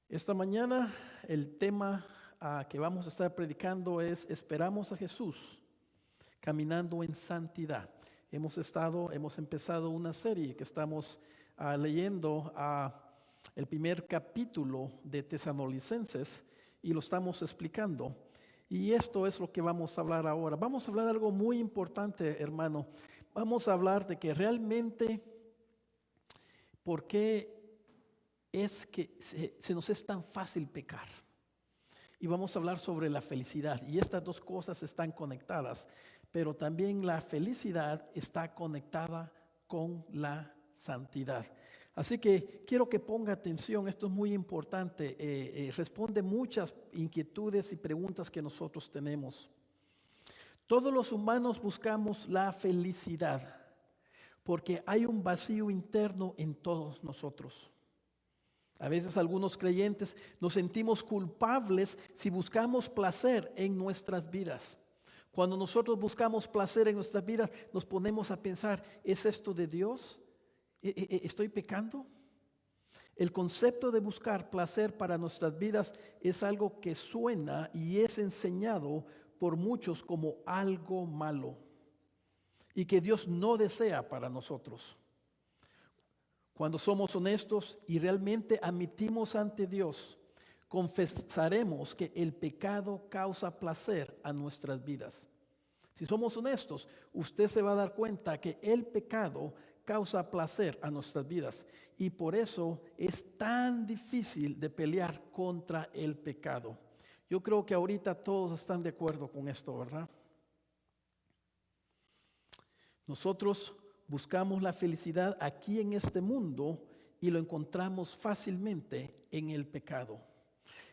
Esta mañana el tema que vamos a estar predicando es Esperamos a Jesús, caminando en santidad. Hemos empezado una serie que estamos leyendo el primer capítulo de Tesalonicenses y lo estamos explicando. Y esto es lo que vamos a hablar ahora. Vamos a hablar de algo muy importante, hermano. Vamos a hablar de que realmente, ¿por qué es que se nos es tan fácil pecar? Y vamos a hablar sobre la felicidad. Y estas dos cosas están conectadas, pero también la felicidad está conectada con la santidad. Así que quiero que ponga atención, esto es muy importante. Responde muchas inquietudes y preguntas que nosotros tenemos. Todos los humanos buscamos la felicidad, porque hay un vacío interno en todos nosotros. A veces algunos creyentes nos sentimos culpables si buscamos placer en nuestras vidas. Cuando nosotros buscamos placer en nuestras vidas, nos ponemos a pensar, ¿es esto de Dios? ¿Estoy pecando? El concepto de buscar placer para nuestras vidas es algo que suena y es enseñado por muchos como algo malo y que Dios no desea para nosotros. Cuando somos honestos y realmente admitimos ante Dios, confesaremos que el pecado causa placer a nuestras vidas. Si somos honestos, usted se va a dar cuenta que el pecado causa placer a nuestras vidas y por eso es tan difícil de pelear contra el pecado. Yo creo que ahorita todos están de acuerdo con esto, ¿verdad? Nosotros buscamos la felicidad aquí en este mundo y lo encontramos fácilmente en el pecado.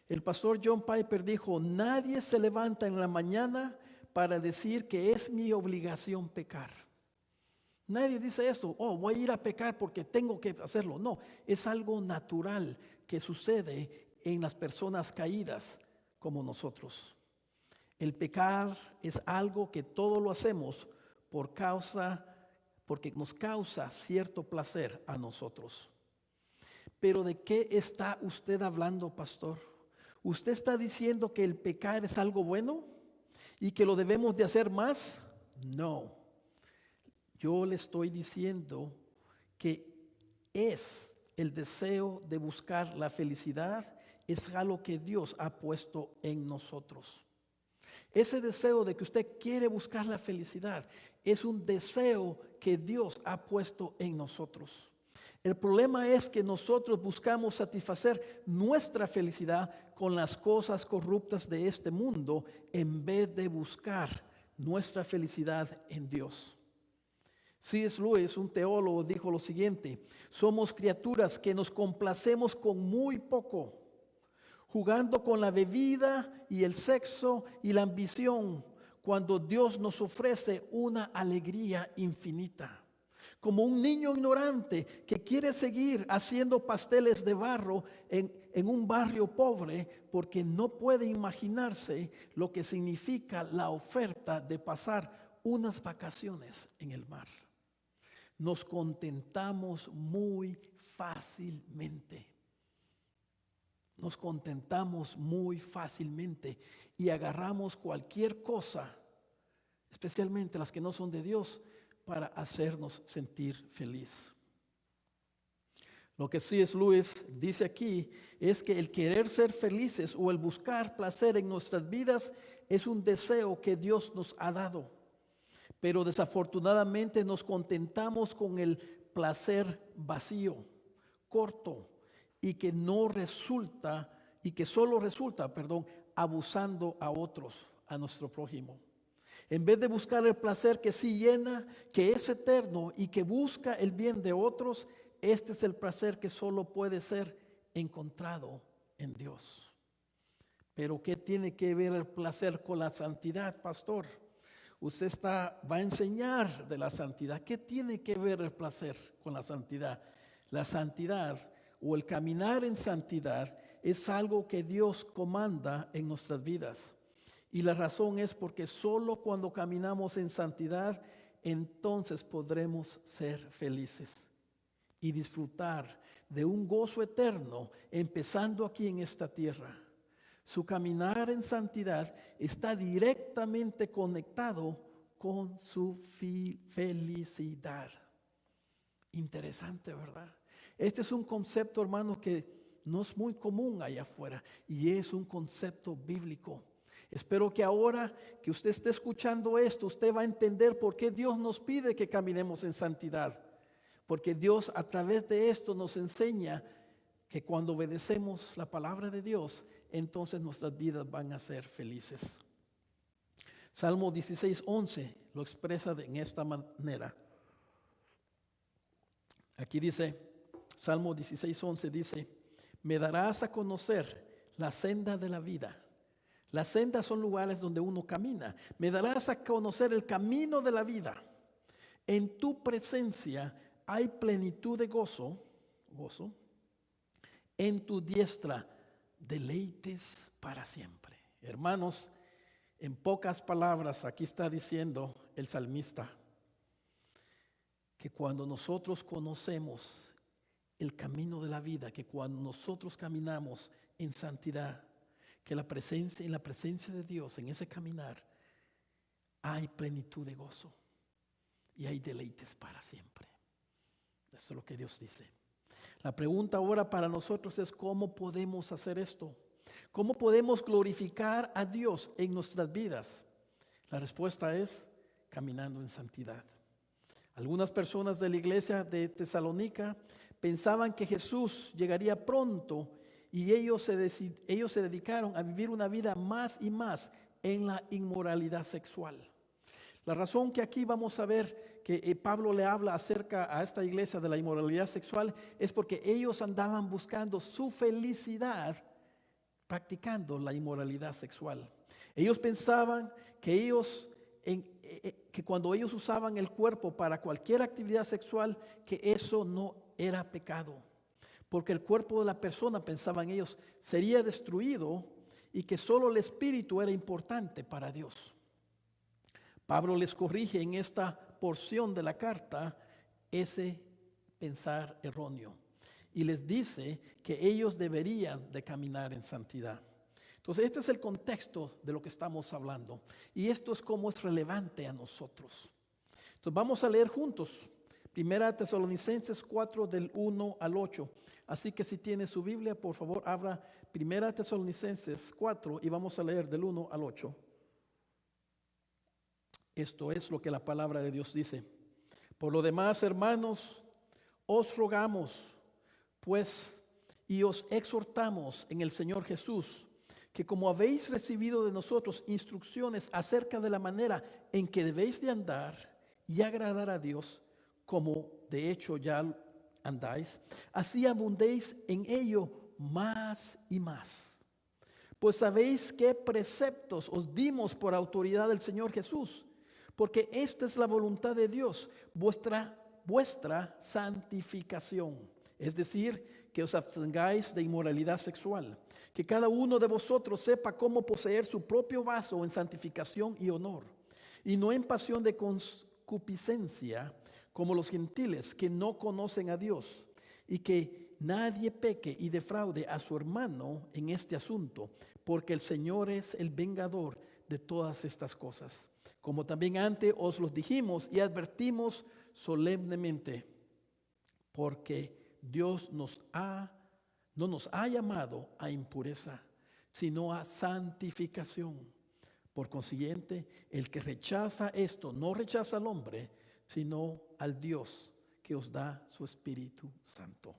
El pastor John Piper dijo, nadie se levanta en la mañana para decir que es mi obligación pecar. Nadie dice eso, voy a ir a pecar porque tengo que hacerlo. No, es algo natural que sucede en las personas caídas como nosotros. El pecar es algo que todos lo hacemos porque nos causa cierto placer a nosotros. Pero ¿de qué está usted hablando, pastor? ¿Usted está diciendo que el pecar es algo bueno y que lo debemos de hacer más? No. Yo le estoy diciendo que es el deseo de buscar la felicidad, es algo que Dios ha puesto en nosotros. Ese deseo de que usted quiere buscar la felicidad es un deseo que Dios ha puesto en nosotros. El problema es que nosotros buscamos satisfacer nuestra felicidad con las cosas corruptas de este mundo en vez de buscar nuestra felicidad en Dios. C.S. Lewis, un teólogo, dijo lo siguiente: somos criaturas que nos complacemos con muy poco, jugando con la bebida y el sexo y la ambición, cuando Dios nos ofrece una alegría infinita. Como un niño ignorante que quiere seguir haciendo pasteles de barro en un barrio pobre porque no puede imaginarse lo que significa la oferta de pasar unas vacaciones en el mar. Nos contentamos muy fácilmente. Nos contentamos muy fácilmente y agarramos cualquier cosa, especialmente las que no son de Dios, para hacernos sentir feliz. Lo que C.S. Lewis dice aquí es que el querer ser felices o el buscar placer en nuestras vidas es un deseo que Dios nos ha dado. Pero desafortunadamente nos contentamos con el placer vacío, corto, y que solo resulta, abusando a otros, a nuestro prójimo. En vez de buscar el placer que sí llena, que es eterno y que busca el bien de otros, este es el placer que solo puede ser encontrado en Dios. Pero ¿qué tiene que ver el placer con la santidad, pastor? Usted va a enseñar de la santidad. ¿Qué tiene que ver el placer con la santidad? La santidad o el caminar en santidad es algo que Dios comanda en nuestras vidas. Y la razón es porque solo cuando caminamos en santidad, entonces podremos ser felices y disfrutar de un gozo eterno, empezando aquí en esta tierra. Su caminar en santidad está directamente conectado con su felicidad. Interesante, ¿verdad? Este es un concepto, hermano, que no es muy común allá afuera y es un concepto bíblico. Espero que ahora que usted esté escuchando esto, usted va a entender por qué Dios nos pide que caminemos en santidad. Porque Dios a través de esto nos enseña que cuando obedecemos la palabra de Dios, entonces nuestras vidas van a ser felices. Salmo 16:11 lo expresa en esta manera. Aquí dice, Salmo 16:11 dice, me darás a conocer la senda de la vida. Las sendas son lugares donde uno camina. Me darás a conocer el camino de la vida. En tu presencia hay plenitud de gozo. En tu diestra deleites para siempre. Hermanos, en pocas palabras, aquí está diciendo el salmista que cuando nosotros conocemos el camino de la vida, que cuando nosotros caminamos en santidad, que en la presencia de Dios, en ese caminar, hay plenitud de gozo y hay deleites para siempre. Eso es lo que Dios dice. La pregunta ahora para nosotros es ¿cómo podemos hacer esto? ¿Cómo podemos glorificar a Dios en nuestras vidas? La respuesta es caminando en santidad. Algunas personas de la iglesia de Tesalónica pensaban que Jesús llegaría pronto y ellos se dedicaron a vivir una vida más y más en la inmoralidad sexual. La razón que aquí vamos a ver que Pablo le habla acerca a esta iglesia de la inmoralidad sexual es porque ellos andaban buscando su felicidad practicando la inmoralidad sexual. Ellos pensaban que que cuando ellos usaban el cuerpo para cualquier actividad sexual, que eso no era pecado. Porque el cuerpo de la persona, pensaban ellos, sería destruido y que solo el espíritu era importante para Dios. Pablo les corrige en esta porción de la carta ese pensar erróneo y les dice que ellos deberían de caminar en santidad. Entonces este es el contexto de lo que estamos hablando y esto es cómo es relevante a nosotros. Entonces vamos a leer juntos 1 Tesalonicenses 4 del 1 al 8. Así que si tiene su Biblia, por favor, abra 1 Tesalonicenses 4 y vamos a leer del 1 al 8. Esto es lo que la palabra de Dios dice. Por lo demás, hermanos, os rogamos, pues, y os exhortamos en el Señor Jesús, que como habéis recibido de nosotros instrucciones acerca de la manera en que debéis de andar y agradar a Dios, como de hecho ya andáis, así abundéis en ello más y más. Pues sabéis qué preceptos os dimos por autoridad del Señor Jesús, porque esta es la voluntad de Dios, vuestra santificación. Es decir, que os abstengáis de inmoralidad sexual, que cada uno de vosotros sepa cómo poseer su propio vaso en santificación y honor, y no en pasión de concupiscencia, como los gentiles que no conocen a Dios, y que nadie peque y defraude a su hermano en este asunto, porque el Señor es el vengador de todas estas cosas. Como también antes os los dijimos y advertimos solemnemente, porque Dios no nos ha llamado a impureza, sino a santificación. Por consiguiente, el que rechaza esto no rechaza al hombre, sino al Dios que os da su Espíritu Santo.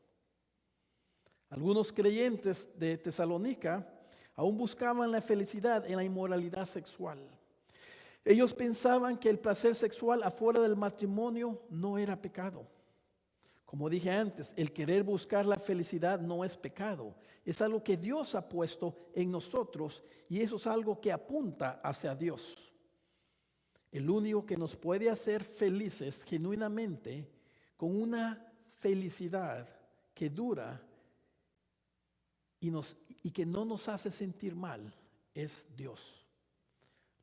Algunos creyentes de Tesalónica aún buscaban la felicidad en la inmoralidad sexual. Ellos pensaban que el placer sexual afuera del matrimonio no era pecado. Como dije antes, el querer buscar la felicidad no es pecado. Es algo que Dios ha puesto en nosotros y eso es algo que apunta hacia Dios. El único que nos puede hacer felices genuinamente con una felicidad que dura y que no nos hace sentir mal es Dios.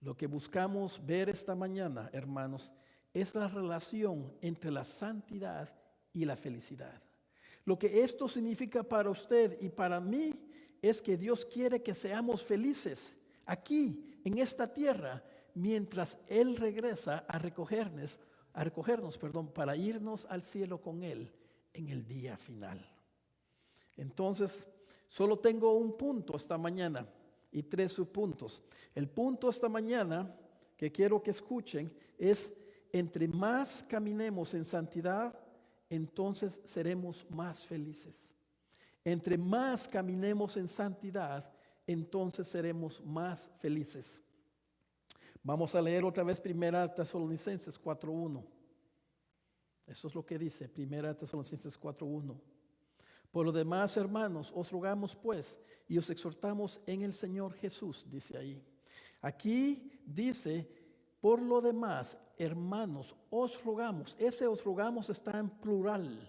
Lo que buscamos ver esta mañana, hermanos, es la relación entre la santidad y la felicidad. Lo que esto significa para usted y para mí es que Dios quiere que seamos felices aquí, en esta tierra, mientras Él regresa a recogernos, para irnos al cielo con Él en el día final. Entonces, solo tengo un punto esta mañana y 3 subpuntos. El punto esta mañana que quiero que escuchen es: entre más caminemos en santidad, entonces seremos más felices. Entre más caminemos en santidad, entonces seremos más felices. Vamos a leer otra vez 1 Tesalonicenses 4:1. Eso es lo que dice 1 Tesalonicenses 4:1. Por lo demás, hermanos, os rogamos pues y os exhortamos en el Señor Jesús, dice ahí. Aquí dice, por lo demás, hermanos, os rogamos. Ese os rogamos está en plural.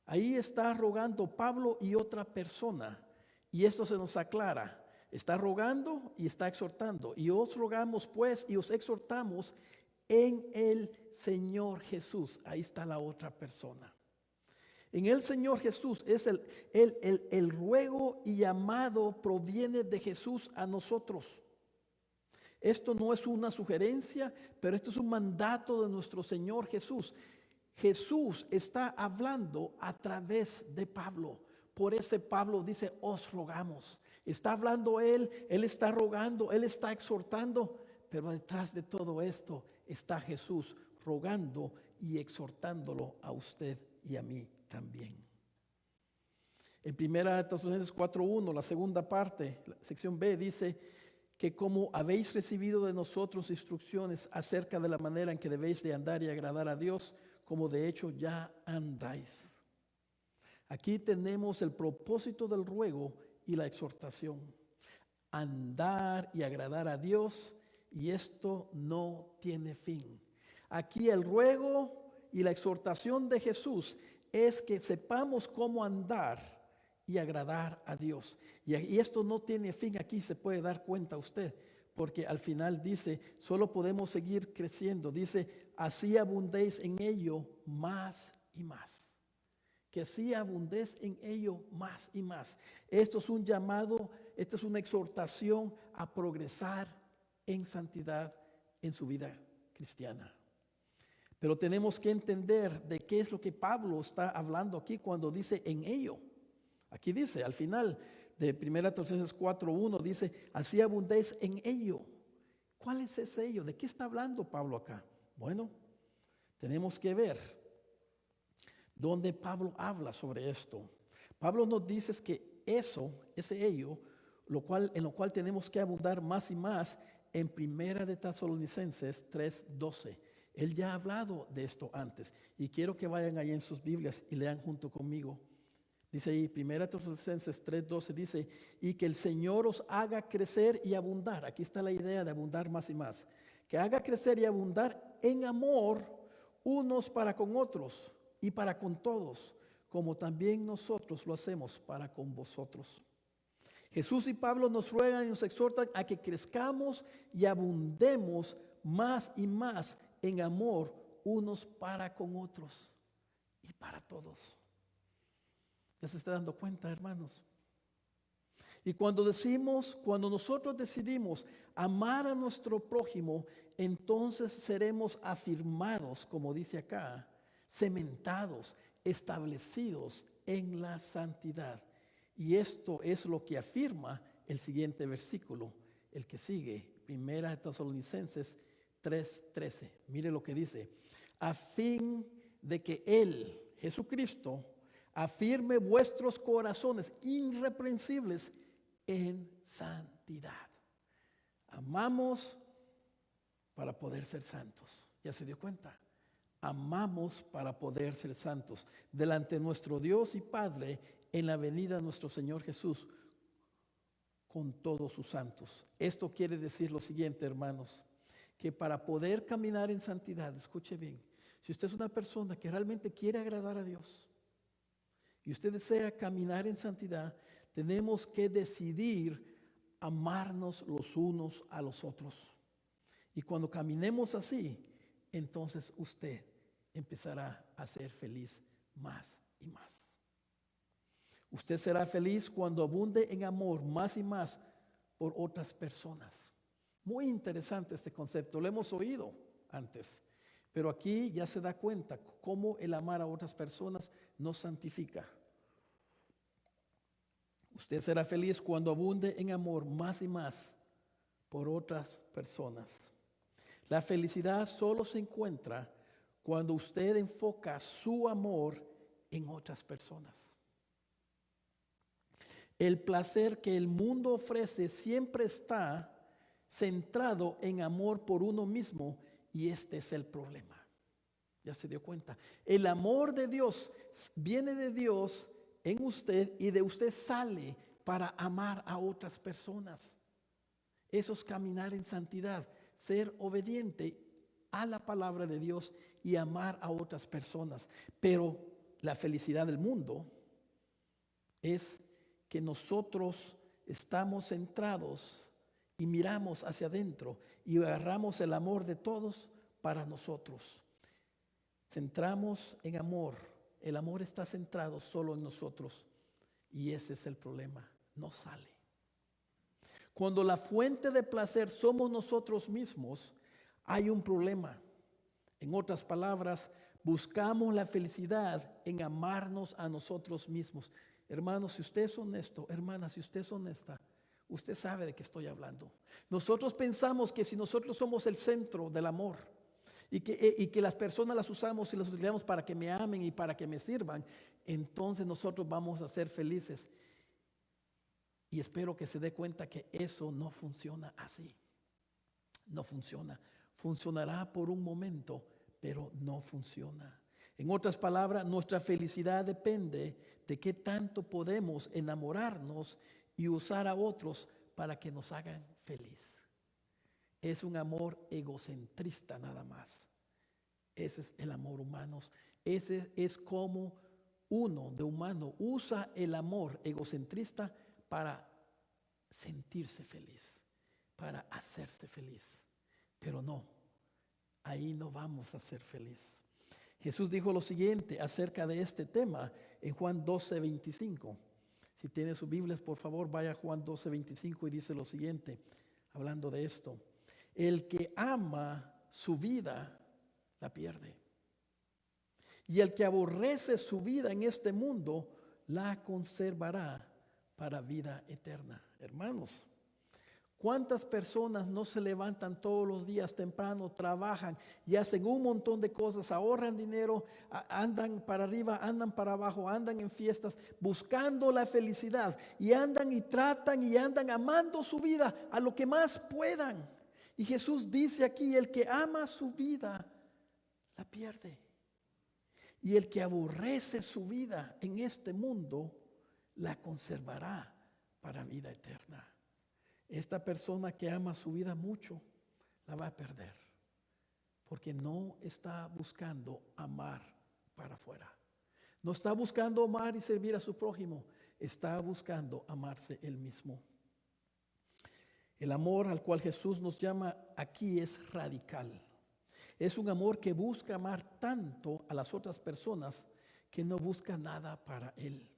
Ahí está rogando Pablo y otra persona. Y esto se nos aclara. Está rogando y está exhortando. Y os rogamos pues y os exhortamos en el Señor Jesús. Ahí está la otra persona. En el Señor Jesús es el ruego y llamado proviene de Jesús a nosotros. Esto no es una sugerencia, pero esto es un mandato de nuestro Señor Jesús. Jesús está hablando a través de Pablo. Por eso Pablo dice, os rogamos. Está hablando él está rogando, él está exhortando, pero detrás de todo esto está Jesús rogando y exhortándolo a usted y a mí también. En 1 Tesalonicenses 4:1, la segunda parte, la sección B, dice que como habéis recibido de nosotros instrucciones acerca de la manera en que debéis de andar y agradar a Dios, como de hecho ya andáis. Aquí tenemos el propósito del ruego y la exhortación. Andar y agradar a Dios, y esto no tiene fin. Aquí el ruego y la exhortación de Jesús es que sepamos cómo andar y agradar a Dios. Y esto no tiene fin. Aquí se puede dar cuenta usted, porque al final dice, solo podemos seguir creciendo. Dice, así abundéis en ello más y más. Que así abundéis en ello más y más. Esto es un llamado, esta es una exhortación a progresar en santidad en su vida cristiana. Pero tenemos que entender de qué es lo que Pablo está hablando aquí cuando dice en ello. Aquí dice, al final de 1 Tesalonicenses 4:1 dice, así abundéis en ello. ¿Cuál es ese ello? ¿De qué está hablando Pablo acá? Bueno, tenemos que ver dónde Pablo habla sobre esto. Pablo nos dice que ese ello, en lo cual tenemos que abundar más y más en 1 Tesalonicenses 3:12. Él ya ha hablado de esto antes y quiero que vayan ahí en sus Biblias y lean junto conmigo. Dice ahí, 1 Tesalonicenses 3:12 dice, y que el Señor os haga crecer y abundar. Aquí está la idea de abundar más y más. Que haga crecer y abundar en amor unos para con otros y para con todos, como también nosotros lo hacemos para con vosotros. Jesús y Pablo nos ruegan y nos exhortan a que crezcamos y abundemos más y más en amor unos para con otros y para todos. ¿Ya se está dando cuenta, hermanos? Y cuando nosotros decidimos amar a nuestro prójimo, entonces seremos afirmados, como dice acá, cementados, establecidos en la santidad. Y esto es lo que afirma el siguiente versículo, el que sigue, 1 Tesalonicenses 3:13. Mire lo que dice, a fin de que Él, Jesucristo, afirme vuestros corazones irreprensibles en santidad. Amamos para poder ser santos. ¿Ya se dio cuenta? Amamos para poder ser santos delante de nuestro Dios y Padre en la venida de nuestro Señor Jesús con todos sus santos. Esto quiere decir lo siguiente, hermanos, que para poder caminar en santidad, escuche bien, si usted es una persona que realmente quiere agradar a Dios y usted desea caminar en santidad, tenemos que decidir amarnos los unos a los otros. Y cuando caminemos así, entonces usted empezará a ser feliz más y más. Usted será feliz cuando abunde en amor más y más por otras personas. Muy interesante este concepto, lo hemos oído antes, pero aquí ya se da cuenta cómo el amar a otras personas nos santifica. Usted será feliz cuando abunde en amor más y más por otras personas. La felicidad solo se encuentra cuando usted enfoca su amor en otras personas. El placer que el mundo ofrece siempre está centrado en amor por uno mismo, y este es el problema. Ya se dio cuenta. El amor de Dios viene de Dios en usted y de usted sale para amar a otras personas. Eso es caminar en santidad, ser obediente a la palabra de Dios y amar a otras personas. Pero la felicidad del mundo es que nosotros estamos centrados y miramos hacia adentro y agarramos el amor de todos para nosotros. Centramos en amor. El amor está centrado solo en nosotros y ese es el problema. No sale. Cuando la fuente de placer somos nosotros mismos, hay un problema. En otras palabras, buscamos la felicidad en amarnos a nosotros mismos. Hermanos, si usted es honesto, hermana, si usted es honesta, usted sabe de qué estoy hablando. Nosotros pensamos que si nosotros somos el centro del amor y que las personas las usamos y las utilizamos para que me amen y para que me sirvan, entonces nosotros vamos a ser felices. Y espero que se dé cuenta que eso no funciona así. No funciona. Funcionará por un momento, pero no funciona. En otras palabras, nuestra felicidad depende de qué tanto podemos enamorarnos y usar a otros para que nos hagan feliz. Es un amor egocentrista nada más. Ese es el amor humano. Ese es como uno de humano usa el amor egocentrista para sentirse feliz, para hacerse feliz. Pero no, ahí no vamos a ser feliz. Jesús dijo lo siguiente acerca de este tema en Juan 12:25. Si tiene sus Biblias, por favor, vaya a Juan 12:25 y dice lo siguiente, hablando de esto. El que ama su vida, la pierde. Y el que aborrece su vida en este mundo, la conservará para vida eterna. Hermanos, ¿cuántas personas no se levantan todos los días temprano, trabajan y hacen un montón de cosas, ahorran dinero, andan para arriba, andan para abajo, andan en fiestas, buscando la felicidad y andan y tratan y andan amando su vida a lo que más puedan? Y Jesús dice aquí, el que ama su vida, la pierde. Y el que aborrece su vida en este mundo, la conservará para vida eterna. Esta persona que ama su vida mucho, la va a perder, porque no está buscando amar para afuera. No está buscando amar y servir a su prójimo, está buscando amarse él mismo. El amor al cual Jesús nos llama aquí es radical. Es un amor que busca amar tanto a las otras personas que no busca nada para él.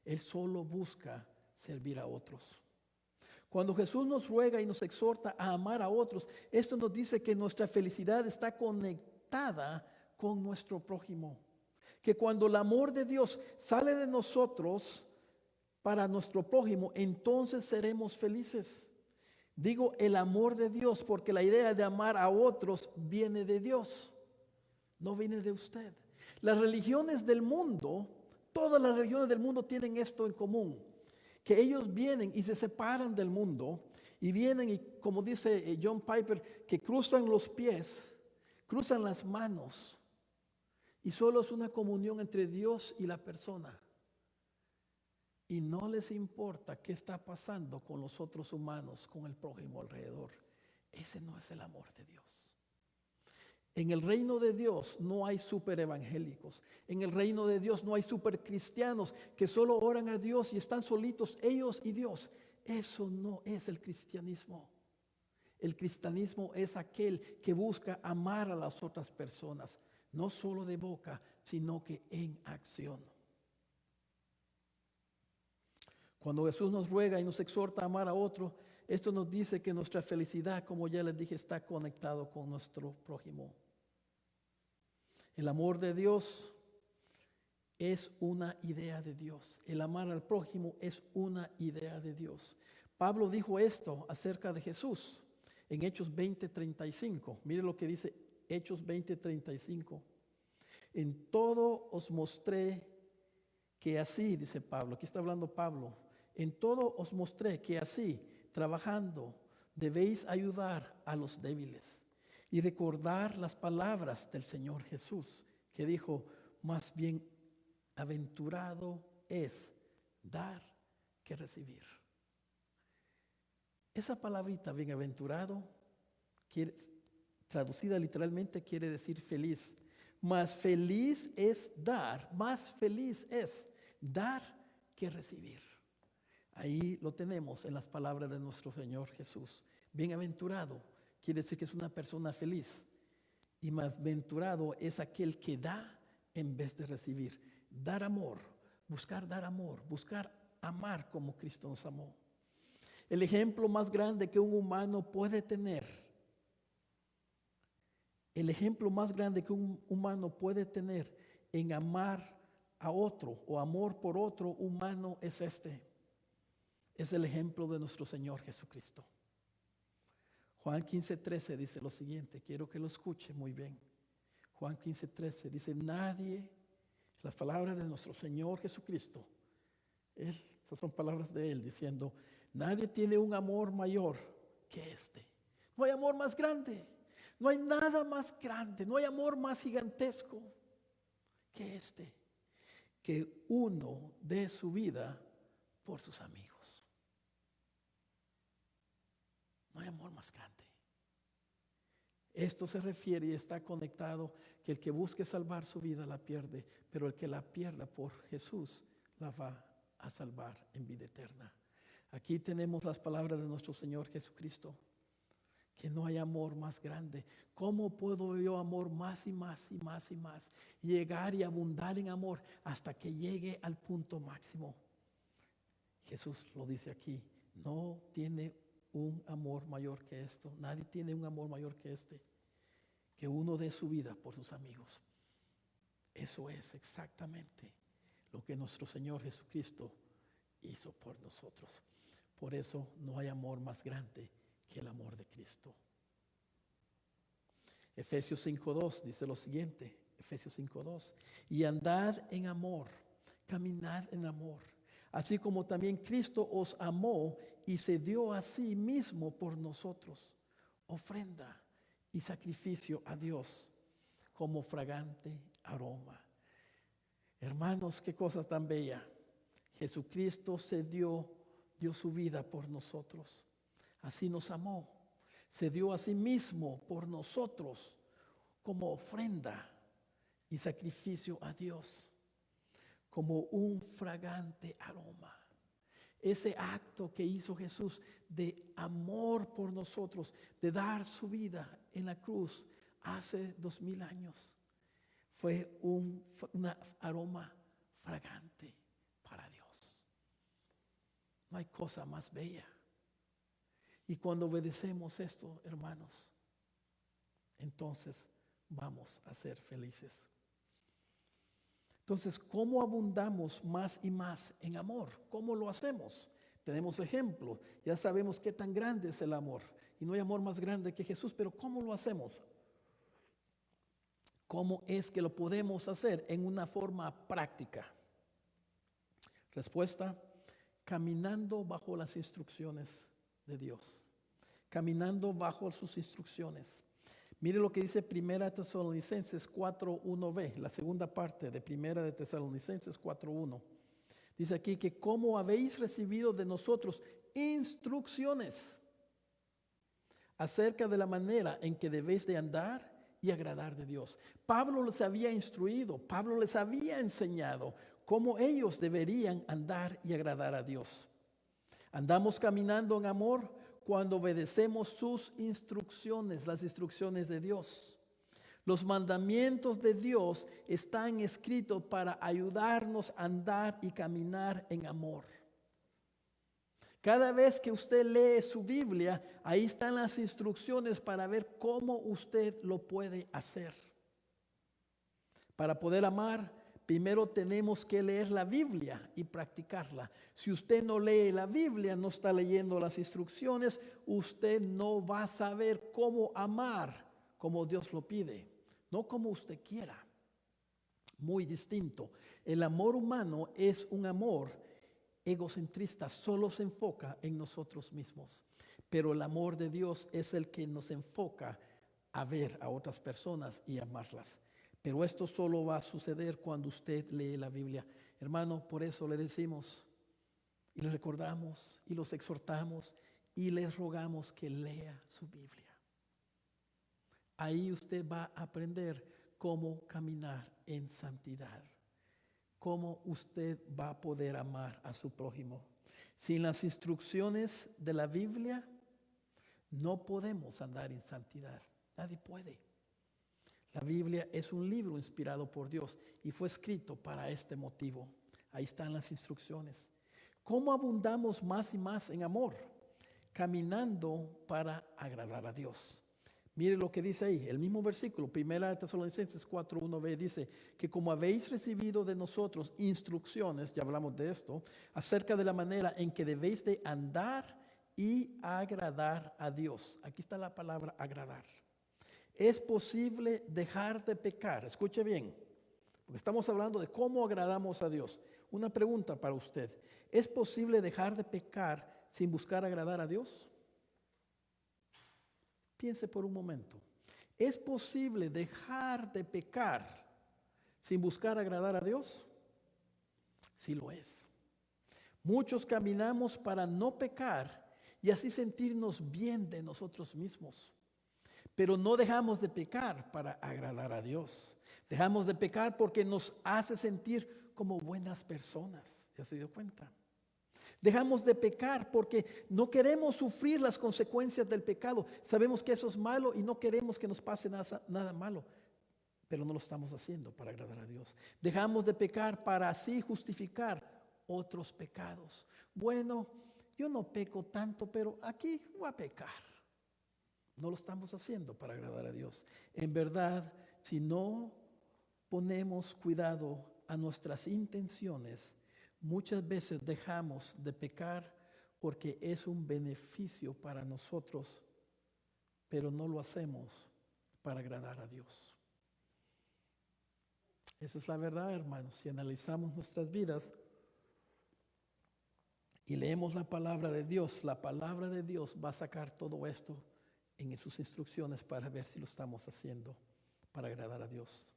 Él solo busca servir a otros. Cuando Jesús nos ruega y nos exhorta a amar a otros, esto nos dice que nuestra felicidad está conectada con nuestro prójimo. Que cuando el amor de Dios sale de nosotros para nuestro prójimo, entonces seremos felices. Digo el amor de Dios porque la idea de amar a otros viene de Dios, no viene de usted. Las religiones del mundo, todas las religiones del mundo tienen esto en común, que ellos vienen y se separan del mundo y vienen y, como dice John Piper, que cruzan los pies, cruzan las manos y solo es una comunión entre Dios y la persona. Y no les importa qué está pasando con los otros humanos, con el prójimo alrededor. Ese no es el amor de Dios. En el reino de Dios no hay superevangélicos. En el reino de Dios no hay supercristianos que solo oran a Dios y están solitos ellos y Dios. Eso no es el cristianismo. El cristianismo es aquel que busca amar a las otras personas, no solo de boca, sino que en acción. Cuando Jesús nos ruega y nos exhorta a amar a otro, esto nos dice que nuestra felicidad, como ya les dije, está conectado con nuestro prójimo. El amor de Dios es una idea de Dios. El amar al prójimo es una idea de Dios. Pablo dijo esto acerca de Jesús en Hechos 20:35. Mire lo que dice Hechos 20:35. En todo os mostré que así, dice Pablo, aquí está hablando Pablo, en todo os mostré que así, trabajando, debéis ayudar a los débiles y recordar las palabras del Señor Jesús, que dijo, más bien aventurado es dar que recibir. Esa palabrita, bienaventurado, traducida literalmente quiere decir feliz. Más feliz es dar que recibir. Ahí lo tenemos en las palabras de nuestro Señor Jesús. Bienaventurado quiere decir que es una persona feliz. Y más aventurado es aquel que da en vez de recibir. Dar amor, buscar amar como Cristo nos amó. El ejemplo más grande que un humano puede tener, en amar a otro o amor por otro humano es este. Es el ejemplo de nuestro Señor Jesucristo. Juan 15:13 dice lo siguiente, quiero que lo escuche muy bien. Juan 15:13 dice, nadie, las palabras de nuestro Señor Jesucristo, estas son palabras de Él diciendo, nadie tiene un amor mayor que este. No hay amor más grande, no hay nada más grande, no hay amor más gigantesco que este, que uno dé su vida por sus amigos. No hay amor más grande. Esto se refiere y está conectado que el que busque salvar su vida la pierde, pero el que la pierda por Jesús la va a salvar en vida eterna. Aquí tenemos las palabras de nuestro Señor Jesucristo, que no hay amor más grande. ¿Cómo puedo yo amor más y más y más y más? Llegar y abundar en amor hasta que llegue al punto máximo. Jesús lo dice aquí, no tiene un amor mayor que esto. Nadie tiene un amor mayor que este, que uno dé su vida por sus amigos. Eso es exactamente lo que nuestro Señor Jesucristo hizo por nosotros. Por eso no hay amor más grande que el amor de Cristo. Efesios 5:2 dice lo siguiente, Efesios 5:2, y andad en amor, caminad en amor, así como también Cristo os amó y se dio a sí mismo por nosotros, ofrenda y sacrificio a Dios como fragante aroma. Hermanos, qué cosa tan bella. Jesucristo dio su vida por nosotros. Así nos amó. Se dio a sí mismo por nosotros como ofrenda y sacrificio a Dios, como un fragante aroma. Ese acto que hizo Jesús de amor por nosotros, de dar su vida en la cruz hace 2000 años, fue un aroma fragante para Dios. No hay cosa más bella. Y cuando obedecemos esto, hermanos, entonces vamos a ser felices. Entonces, ¿cómo abundamos más y más en amor? ¿Cómo lo hacemos? Tenemos ejemplo. Ya sabemos qué tan grande es el amor. Y no hay amor más grande que Jesús, pero ¿cómo lo hacemos? ¿Cómo es que lo podemos hacer en una forma práctica? Respuesta, caminando bajo las instrucciones de Dios. Caminando bajo sus instrucciones. Mire lo que dice 1 Tesalonicenses 4:1b, la segunda parte de 1 Tesalonicenses 4:1. Dice aquí que como habéis recibido de nosotros instrucciones acerca de la manera en que debéis de andar y agradar de Dios. Pablo les había instruido, Pablo les había enseñado cómo ellos deberían andar y agradar a Dios. Andamos caminando en amor cuando obedecemos sus instrucciones, las instrucciones de Dios. Los mandamientos de Dios están escritos para ayudarnos a andar y caminar en amor. Cada vez que usted lee su Biblia, ahí están las instrucciones para ver cómo usted lo puede hacer. Para poder amar, primero tenemos que leer la Biblia y practicarla. Si usted no lee la Biblia, no está leyendo las instrucciones, usted no va a saber cómo amar como Dios lo pide, no como usted quiera. Muy distinto. El amor humano es un amor egocentrista, solo se enfoca en nosotros mismos. Pero el amor de Dios es el que nos enfoca a ver a otras personas y amarlas. Pero esto solo va a suceder cuando usted lee la Biblia. Hermano, por eso le decimos y le recordamos y los exhortamos y les rogamos que lea su Biblia. Ahí usted va a aprender cómo caminar en santidad. Cómo usted va a poder amar a su prójimo. Sin las instrucciones de la Biblia, no podemos andar en santidad. Nadie puede. La Biblia es un libro inspirado por Dios y fue escrito para este motivo. Ahí están las instrucciones. ¿Cómo abundamos más y más en amor? Caminando para agradar a Dios. Mire lo que dice ahí, el mismo versículo, 1 Tesalonicenses 4:1b, dice que como habéis recibido de nosotros instrucciones, ya hablamos de esto, acerca de la manera en que debéis de andar y agradar a Dios. Aquí está la palabra agradar. Es posible dejar de pecar, escuche bien, porque estamos hablando de cómo agradamos a Dios. Una pregunta para usted, ¿es posible dejar de pecar sin buscar agradar a Dios? Piense por un momento. ¿Es posible dejar de pecar sin buscar agradar a Dios? Sí lo es. Muchos caminamos para no pecar y así sentirnos bien de nosotros mismos. Pero no dejamos de pecar para agradar a Dios. Dejamos de pecar porque nos hace sentir como buenas personas. ¿Ya se dio cuenta? Dejamos de pecar porque no queremos sufrir las consecuencias del pecado. Sabemos que eso es malo y no queremos que nos pase nada malo, pero no lo estamos haciendo para agradar a Dios. Dejamos de pecar para así justificar otros pecados. Bueno, yo no peco tanto, pero aquí voy a pecar. No lo estamos haciendo para agradar a Dios. En verdad, si no ponemos cuidado a nuestras intenciones, muchas veces dejamos de pecar porque es un beneficio para nosotros, pero no lo hacemos para agradar a Dios. Esa es la verdad, hermanos. Si analizamos nuestras vidas y leemos la palabra de Dios va a sacar todo esto en sus instrucciones para ver si lo estamos haciendo para agradar a Dios.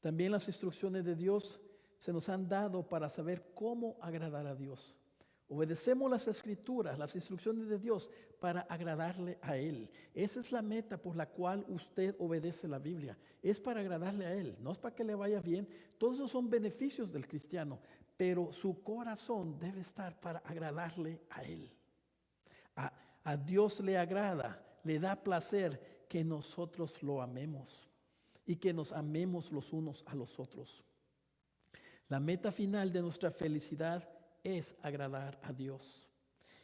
También las instrucciones de Dios se nos han dado para saber cómo agradar a Dios. Obedecemos las escrituras, las instrucciones de Dios para agradarle a Él. Esa es la meta por la cual usted obedece la Biblia. Es para agradarle a Él, no es para que le vaya bien. Todos esos son beneficios del cristiano, pero su corazón debe estar para agradarle a Él. A Dios le agrada, le da placer que nosotros lo amemos y que nos amemos los unos a los otros. La meta final de nuestra felicidad es agradar a Dios.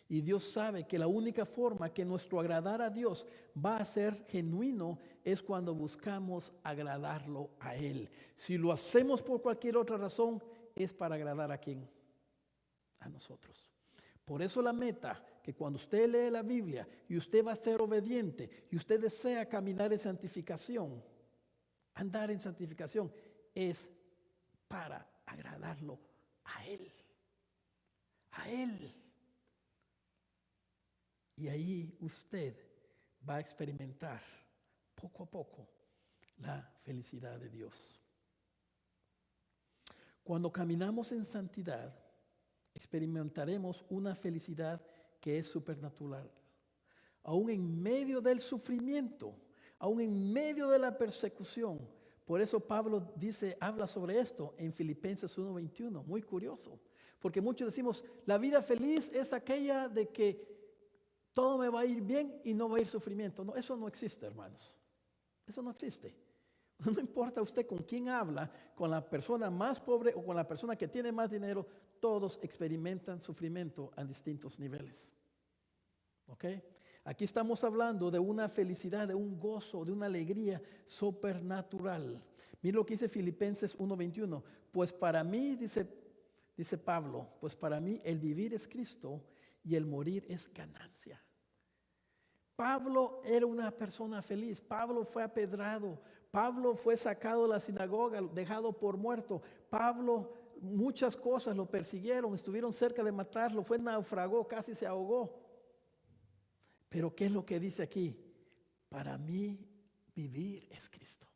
Y Dios sabe que la única forma que nuestro agradar a Dios va a ser genuino es cuando buscamos agradarlo a Él. Si lo hacemos por cualquier otra razón, es para agradar a ¿quién? A nosotros. Por eso la meta, que cuando usted lee la Biblia y usted va a ser obediente y usted desea caminar en santificación, andar en santificación, es para agradarlo a Él. A Él. Y ahí usted va a experimentar poco a poco la felicidad de Dios. Cuando caminamos en santidad, experimentaremos una felicidad que es supernatural. Aún en medio del sufrimiento, aún en medio de la persecución. Por eso Pablo habla sobre esto en Filipenses 1:21, muy curioso. Porque muchos decimos, la vida feliz es aquella de que todo me va a ir bien y no va a ir sufrimiento. No, eso no existe, hermanos. Eso no existe. No importa usted con quién habla, con la persona más pobre o con la persona que tiene más dinero, todos experimentan sufrimiento a distintos niveles. ¿Ok? Aquí estamos hablando de una felicidad, de un gozo, de una alegría supernatural. Mira lo que dice Filipenses 1:21. Pues para mí, dice Pablo, pues para mí el vivir es Cristo y el morir es ganancia. Pablo era una persona feliz. Pablo fue apedrado. Pablo fue sacado de la sinagoga, dejado por muerto. Pablo, muchas cosas lo persiguieron, estuvieron cerca de matarlo, fue naufragó, casi se ahogó. Pero ¿qué es lo que dice aquí? Para mí vivir es Cristo.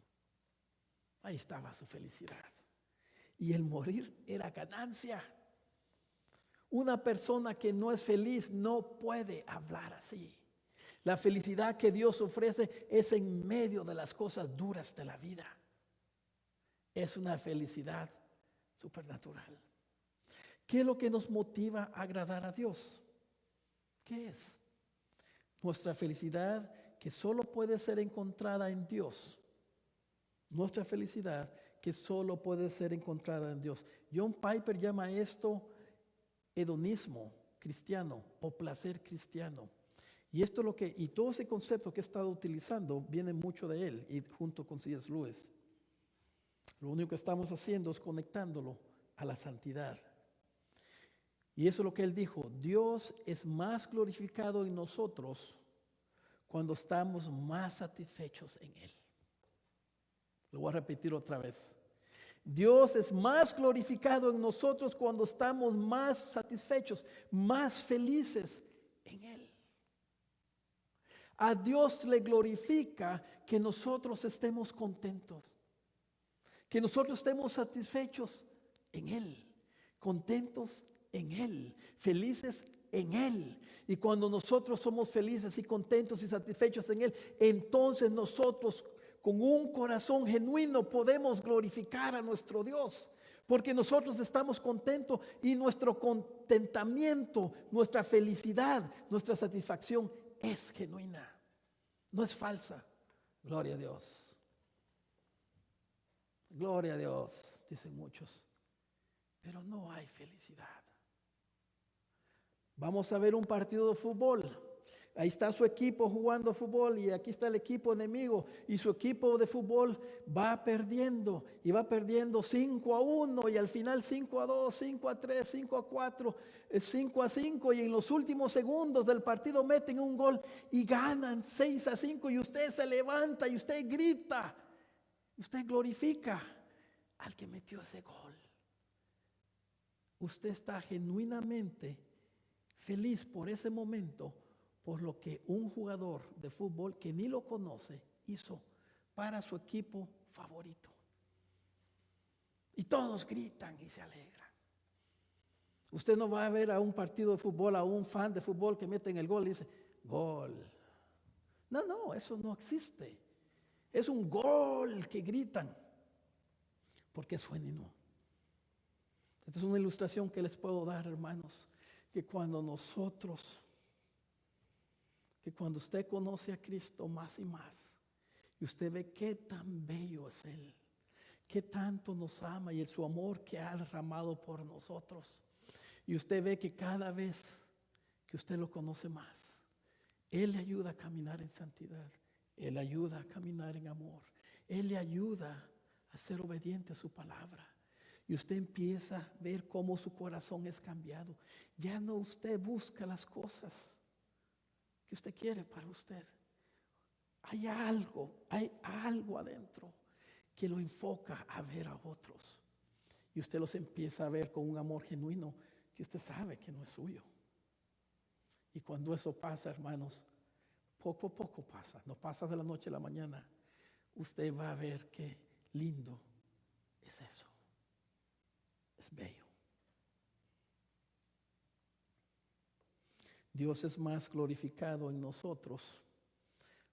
Ahí estaba su felicidad. Y el morir era ganancia. Una persona que no es feliz no puede hablar así. La felicidad que Dios ofrece es en medio de las cosas duras de la vida. Es una felicidad supernatural. ¿Qué es lo que nos motiva a agradar a Dios? ¿Qué es? Nuestra felicidad que solo puede ser encontrada en Dios. Nuestra felicidad que solo puede ser encontrada en Dios. John Piper llama esto hedonismo cristiano o placer cristiano. Y esto es lo que, y todo ese concepto que he estado utilizando viene mucho de él y junto con C.S. Lewis. Lo único que estamos haciendo es conectándolo a la santidad. Y eso es lo que él dijo. Dios es más glorificado en nosotros cuando estamos más satisfechos en Él. Lo voy a repetir otra vez. Dios es más glorificado en nosotros cuando estamos más satisfechos, más felices en Él. A Dios le glorifica que nosotros estemos contentos, que nosotros estemos satisfechos en Él, contentos en Él, felices en Él. Y cuando nosotros somos felices y contentos y satisfechos en Él, entonces nosotros con un corazón genuino podemos glorificar a nuestro Dios. Porque nosotros estamos contentos y nuestro contentamiento, nuestra felicidad, nuestra satisfacción es genuina, no es falsa. Gloria a Dios. Gloria a Dios, dicen muchos. Pero no hay felicidad. Vamos a ver un partido de fútbol. Ahí está su equipo jugando fútbol y aquí está el equipo enemigo. Y su equipo de fútbol va perdiendo y va perdiendo 5-1 y al final 5-2, 5-3, 5-4, 5-5 y en los últimos segundos del partido meten un gol y ganan 6-5 y usted se levanta y usted grita. Usted glorifica al que metió ese gol. Usted está genuinamente feliz por ese momento, por lo que un jugador de fútbol que ni lo conoce hizo para su equipo favorito. Y todos gritan y se alegran. Usted no va a ver a un partido de fútbol, a un fan de fútbol que mete en el gol y dice, gol. No, eso no existe. Es un gol que gritan, porque es genuino. Esta es una ilustración que les puedo dar, hermanos, que cuando usted conoce a Cristo más y más, y usted ve qué tan bello es Él, qué tanto nos ama y su amor que ha derramado por nosotros, y usted ve que cada vez que usted lo conoce más, Él le ayuda a caminar en santidad, Él le ayuda a caminar en amor, Él le ayuda a ser obediente a su palabra. Y usted empieza a ver cómo su corazón es cambiado. Ya no usted busca las cosas que usted quiere para usted. Hay algo adentro que lo enfoca a ver a otros. Y usted los empieza a ver con un amor genuino que usted sabe que no es suyo. Y cuando eso pasa, hermanos, poco a poco pasa. No pasa de la noche a la mañana. Usted va a ver qué lindo es eso. Es bello. Dios es más glorificado en nosotros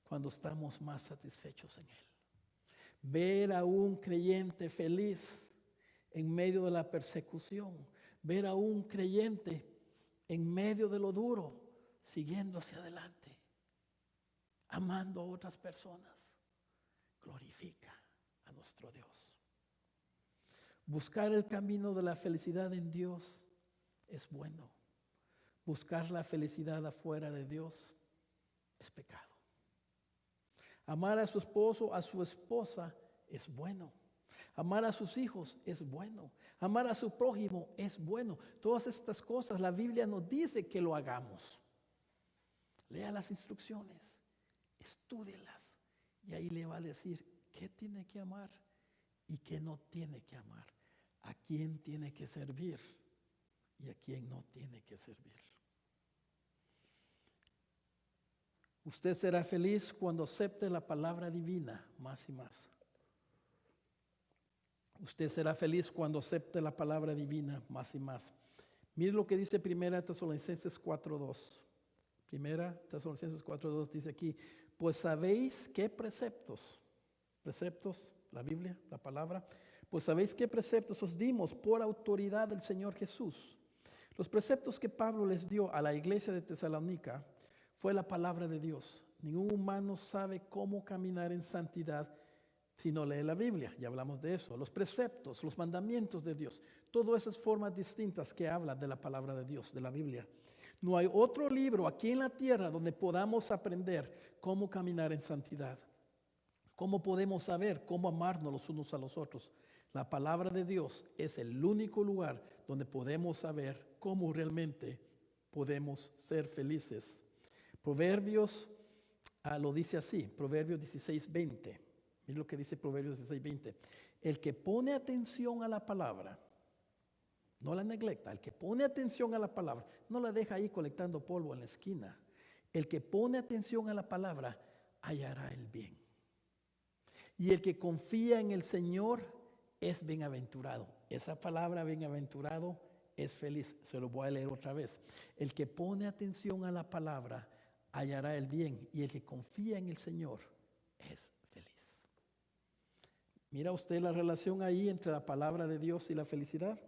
cuando estamos más satisfechos en Él. Ver a un creyente feliz en medio de la persecución, ver a un creyente en medio de lo duro, siguiendo hacia adelante, amando a otras personas, glorifica a nuestro Dios. Buscar el camino de la felicidad en Dios es bueno. Buscar la felicidad afuera de Dios es pecado. Amar a su esposo, a su esposa es bueno. Amar a sus hijos es bueno. Amar a su prójimo es bueno. Todas estas cosas la Biblia nos dice que lo hagamos. Lea las instrucciones, estúdielas y ahí le va a decir qué tiene que amar y qué no tiene que amar. A quién tiene que servir y a quién no tiene que servir. Usted será feliz cuando acepte la palabra divina más y más. Usted será feliz cuando acepte la palabra divina más y más. Mire lo que dice 1 Tesalonicenses 4:2. 1 Tesalonicenses 4:2 dice aquí, pues sabéis qué preceptos, la Biblia, la palabra, pues sabéis qué preceptos os dimos por autoridad del Señor Jesús. Los preceptos que Pablo les dio a la iglesia de Tesalónica fue la palabra de Dios. Ningún humano sabe cómo caminar en santidad si no lee la Biblia. Ya hablamos de eso. Los preceptos, los mandamientos de Dios. Todas esas formas distintas que hablan de la palabra de Dios, de la Biblia. No hay otro libro aquí en la tierra donde podamos aprender cómo caminar en santidad. ¿Cómo podemos saber cómo amarnos los unos a los otros? La palabra de Dios es el único lugar donde podemos saber cómo realmente podemos ser felices. Proverbios lo dice así, Proverbios 16:20. Mira lo que dice Proverbios 16:20. El que pone atención a la palabra, no la neglecta, el que pone atención a la palabra, no la deja ahí colectando polvo en la esquina. El que pone atención a la palabra hallará el bien. Y el que confía en el Señor es bienaventurado. Esa palabra bienaventurado es feliz. Se lo voy a leer otra vez. El que pone atención a la palabra hallará el bien, y el que confía en el Señor es feliz. ¿Mira usted la relación ahí entre la palabra de Dios y la felicidad?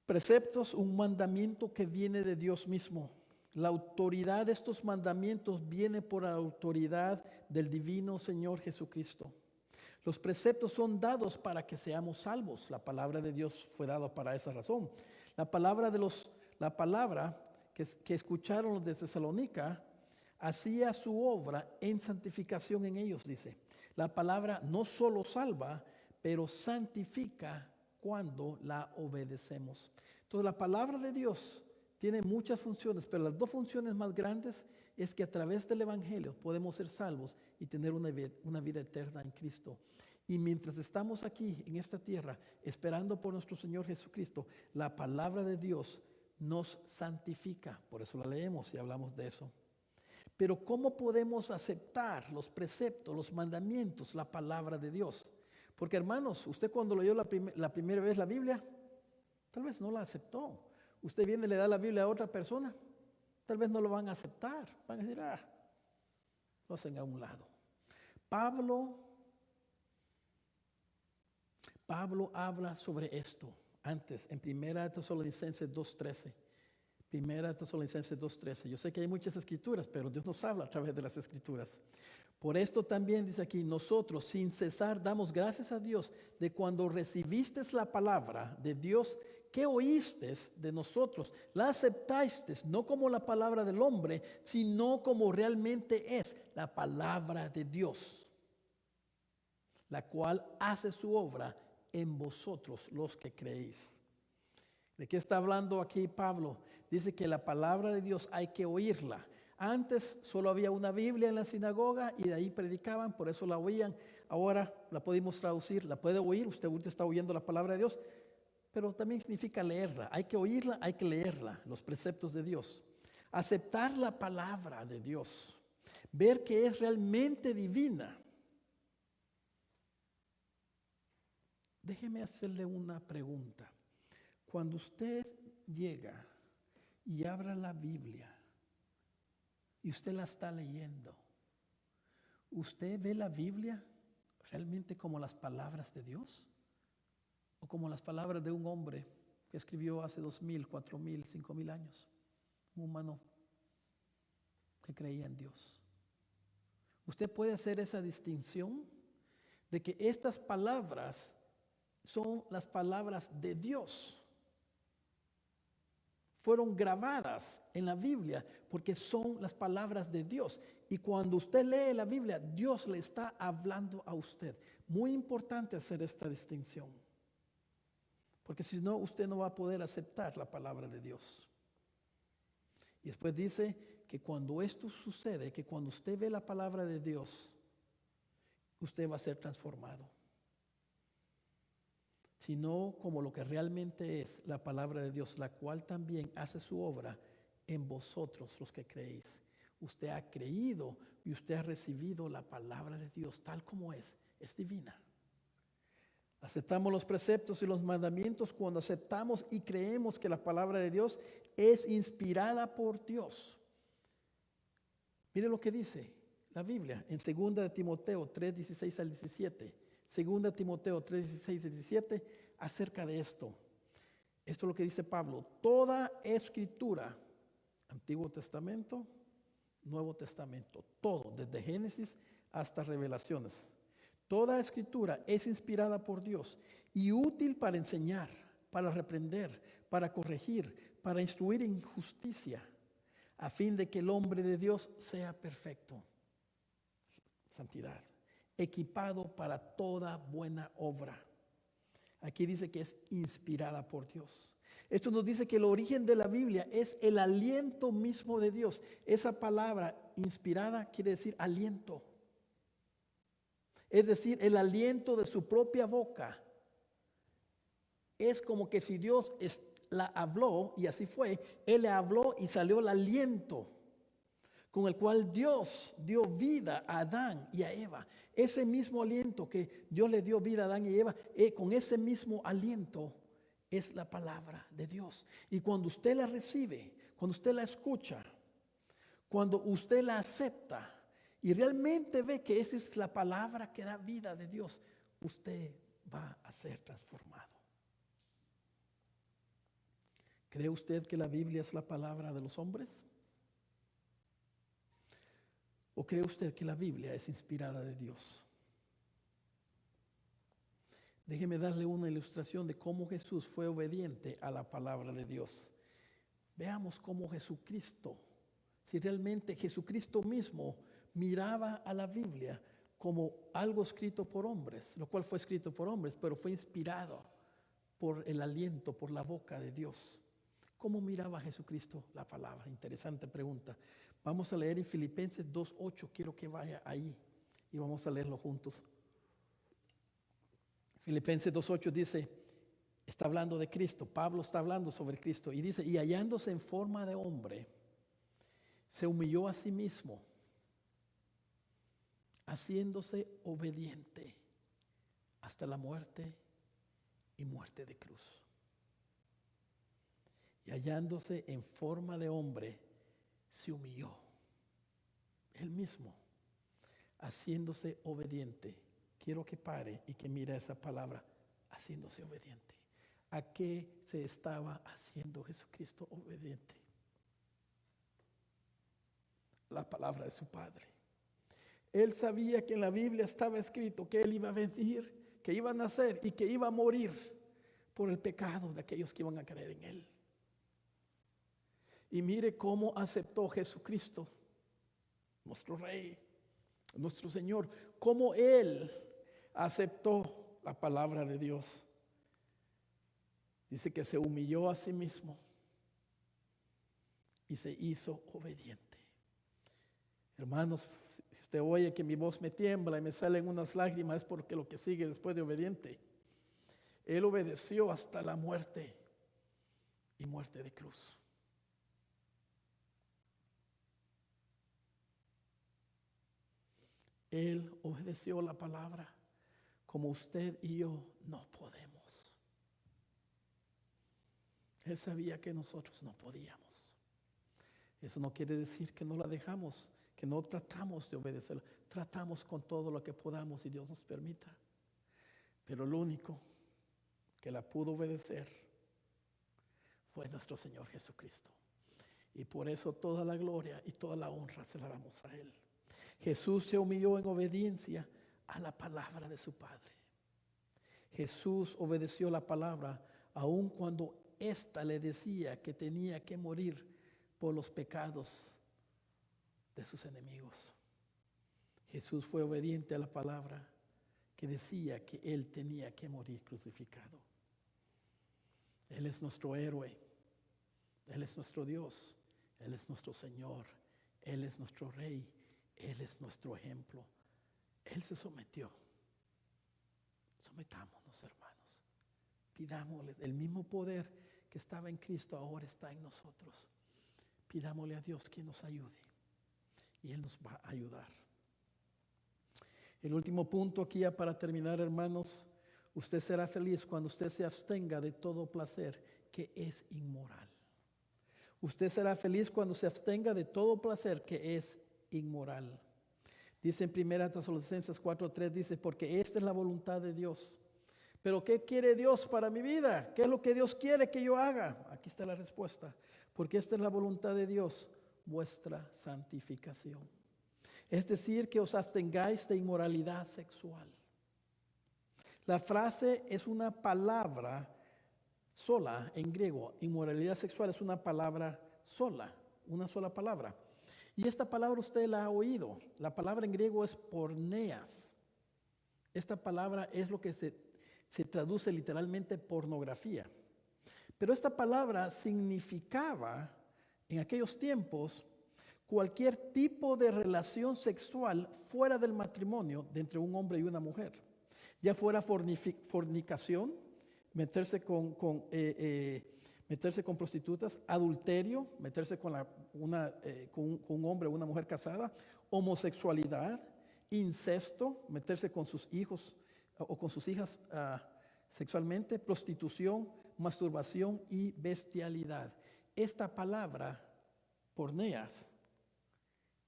Preceptos, un mandamiento que viene de Dios mismo. La autoridad de estos mandamientos viene por la autoridad del divino Señor Jesucristo. Los preceptos son dados para que seamos salvos. La palabra de Dios fue dada para esa razón. La palabra que escucharon los de Tesalónica hacía su obra en santificación en ellos, dice. La palabra no solo salva, pero santifica cuando la obedecemos. Entonces la palabra de Dios tiene muchas funciones, pero las dos funciones más grandes es que a través del Evangelio podemos ser salvos y tener una vida eterna en Cristo. Y mientras estamos aquí en esta tierra esperando por nuestro Señor Jesucristo, la palabra de Dios nos santifica. Por eso la leemos y hablamos de eso. Pero ¿cómo podemos aceptar los preceptos, los mandamientos, la palabra de Dios? Porque hermanos, usted cuando leyó la primera vez la Biblia, tal vez no la aceptó. Usted viene y le da la Biblia a otra persona, tal vez no lo van a aceptar. Van a decir, lo hacen a un lado. Pablo habla sobre esto antes en 1 Tesalonicenses 2:13. 1 Tesalonicenses 2:13. Yo sé que hay muchas escrituras, pero Dios nos habla a través de las escrituras. Por esto también dice aquí, nosotros sin cesar damos gracias a Dios de cuando recibiste la palabra de Dios que oíste de nosotros, la aceptaste no como la palabra del hombre, sino como realmente es la palabra de Dios, la cual hace su obra en vosotros los que creéis. ¿De qué está hablando aquí Pablo? Dice que la palabra de Dios hay que oírla. Antes solo había una Biblia en la sinagoga y de ahí predicaban, por eso la oían. Ahora la podemos traducir, la puede oír, usted está oyendo la palabra de Dios, pero también significa leerla. Hay que oírla, hay que leerla, los preceptos de Dios. Aceptar la palabra de Dios, ver que es realmente divina. Déjeme hacerle una pregunta. Cuando usted llega y abra la Biblia y usted la está leyendo, ¿usted ve la Biblia realmente como las palabras de Dios? ¿O como las palabras de un hombre que escribió hace 2000, 4000, 5000 años? Un humano que creía en Dios. Usted puede hacer esa distinción de que estas palabras son las palabras de Dios. fueron grabadas en la Biblia porque son las palabras de Dios. Y cuando usted lee la Biblia, Dios le está hablando a usted. Muy importante hacer esta distinción. Porque si no, usted no va a poder aceptar la palabra de Dios. Y después dice que cuando esto sucede, que cuando usted ve la palabra de Dios, usted va a ser transformado. Sino como lo que realmente es la palabra de Dios, la cual también hace su obra en vosotros los que creéis. Usted ha creído y usted ha recibido la palabra de Dios tal como es divina. Aceptamos los preceptos y los mandamientos cuando aceptamos y creemos que la palabra de Dios es inspirada por Dios. Mire lo que dice la Biblia en 2 de Timoteo 3, 16 al 17. 2 Timoteo 3, 16 al 17 acerca de esto. Esto es lo que dice Pablo. Toda escritura, Antiguo Testamento, Nuevo Testamento, todo, desde Génesis hasta Revelaciones. Toda escritura es inspirada por Dios y útil para enseñar, para reprender, para corregir, para instruir en justicia, a fin de que el hombre de Dios sea perfecto. Santidad. Equipado para toda buena obra. Aquí dice que es inspirada por Dios. Esto nos dice que el origen de la Biblia es el aliento mismo de Dios. Esa palabra inspirada quiere decir aliento. Es decir, el aliento de su propia boca. Es como que si Dios la habló, y así fue, Él le habló y salió el aliento con el cual Dios dio vida a Adán y a Eva. Ese mismo aliento que Dios le dio vida a Adán y Eva, con ese mismo aliento es la palabra de Dios. Y cuando usted la recibe, cuando usted la escucha, cuando usted la acepta y realmente ve que esa es la palabra que da vida de Dios, usted va a ser transformado. ¿Cree usted que la Biblia es la palabra de los hombres? ¿O cree usted que la Biblia es inspirada de Dios? Déjeme darle una ilustración de cómo Jesús fue obediente a la palabra de Dios. Veamos cómo Jesucristo, si realmente Jesucristo mismo miraba a la Biblia como algo escrito por hombres, lo cual fue escrito por hombres, pero fue inspirado por el aliento, por la boca de Dios. ¿Cómo miraba Jesucristo la palabra? Interesante pregunta. Vamos a leer en Filipenses 2:8. Quiero que vaya ahí y vamos a leerlo juntos. Filipenses 2:8 dice, está hablando de Cristo. Pablo está hablando sobre Cristo y dice, y hallándose en forma de hombre, se humilló a sí mismo, haciéndose obediente hasta la muerte y muerte de cruz. Y hallándose en forma de hombre, se humilló. Él mismo, haciéndose obediente. Quiero que pare y que mire esa palabra, haciéndose obediente. ¿A qué se estaba haciendo Jesucristo obediente? La palabra de su Padre. Él sabía que en la Biblia estaba escrito que Él iba a venir, que iba a nacer y que iba a morir por el pecado de aquellos que iban a creer en Él. Y mire cómo aceptó Jesucristo, nuestro Rey, nuestro Señor, cómo Él aceptó la palabra de Dios. Dice que se humilló a sí mismo y se hizo obediente. Hermanos, si usted oye que mi voz me tiembla y me salen unas lágrimas, es porque lo que sigue después de obediente. Él obedeció hasta la muerte y muerte de cruz. Él obedeció la palabra como usted y yo no podemos. Él sabía que nosotros no podíamos. Eso no quiere decir que no la dejamos, que no tratamos de obedecerla. Tratamos con todo lo que podamos y Dios nos permita. Pero lo único que la pudo obedecer fue nuestro Señor Jesucristo. Y por eso toda la gloria y toda la honra se la damos a Él. Jesús se humilló en obediencia a la palabra de su Padre. Jesús obedeció la palabra aun cuando ésta le decía que tenía que morir por los pecados de sus enemigos. Jesús fue obediente a la palabra que decía que Él tenía que morir crucificado. Él es nuestro héroe, Él es nuestro Dios, Él es nuestro Señor, Él es nuestro Rey, Él es nuestro ejemplo. Él se sometió. Sometámonos, hermanos. Pidámosle el mismo poder que estaba en Cristo, ahora está en nosotros. Pidámosle a Dios que nos ayude y Él nos va a ayudar. El último punto aquí ya para terminar, hermanos. Usted será feliz cuando usted se abstenga de todo placer que es inmoral. Usted será feliz cuando se abstenga de todo placer que es inmoral. Dice en 1 Tesalonicenses 4:3, dice, porque esta es la voluntad de Dios. Pero ¿qué quiere Dios para mi vida? ¿Qué es lo que Dios quiere que yo haga? Aquí está la respuesta. Porque esta es la voluntad de Dios, vuestra santificación. Es decir, que os abstengáis de inmoralidad sexual. La frase es una palabra sola en griego. Inmoralidad sexual es una palabra sola, una sola palabra. Y esta palabra usted la ha oído. La palabra en griego es porneas. Esta palabra es lo que se traduce literalmente pornografía. Pero esta palabra significaba en aquellos tiempos cualquier tipo de relación sexual fuera del matrimonio de entre un hombre y una mujer. Ya fuera fornicación, meterse con prostitutas, adulterio, meterse con un hombre o una mujer casada, homosexualidad, incesto, meterse con sus hijos o con sus hijas sexualmente, prostitución, masturbación y bestialidad. Esta palabra, porneas,